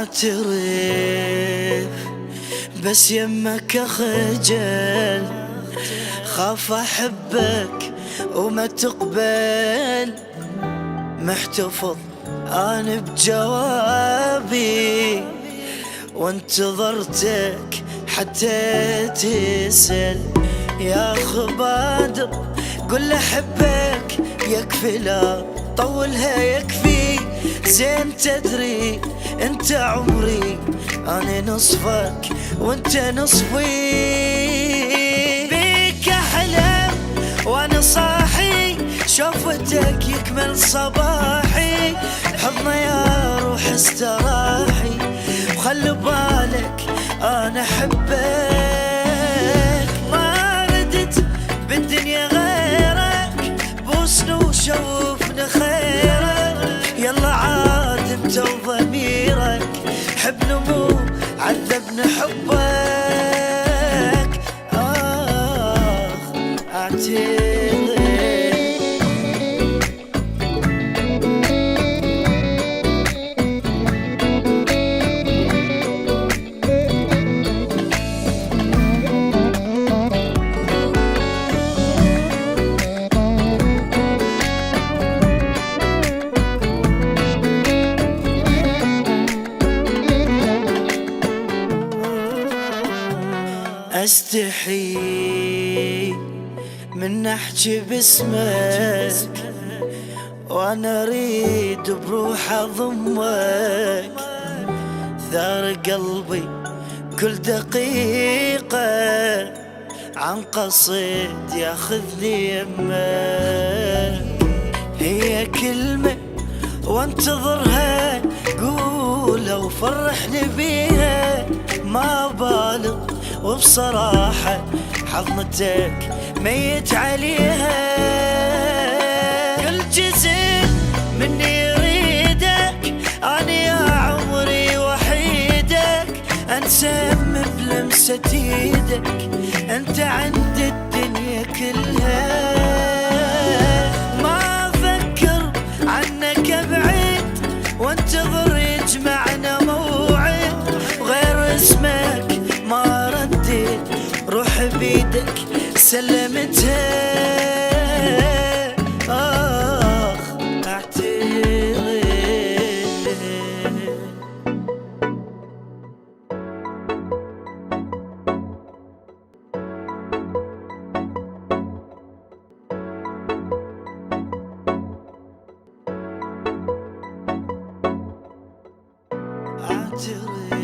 اعترف بس يمك اخجل، خاف احبك وما تقبل. محتفظ انا بجوابي وانتظرتك حتى تسأل. يا خبادر قل احبك يكفي، لا طولها يكفي. زين تدري انت عمري، انا نصفك وانت نصفي. بيك احلم وانا صاحي، شوفتك يكمل صباحي. حضنا يا روح استراحي، وخلي بالك انا احبك. ما ردت بالدنيا غيرك، بوسنا وشوفنا خيرك. يلا عاد انت وضميرك، حبنا مو عذبنا حبك. اعترف استحي من احكي باسمك، وانا اريد بروح اضمك. ثار قلبي كل دقيقة عن قصد ياخذني يمك. هي كلمة وانتظرها، قولها وفرحني بيها. ما بالغ وبصراحة حضنتك ميت عليها. كل جزء مني يريدك، أنا يا عمري وحيدك. أنسم بلمسة ايدك، أنت عند الدنيا كلها. ما أفكر عنك أبعد، وانتظر يجمعنا موعد. وغير اسمك ما رديت، روح بيدك سلمتها. اعترف اعترف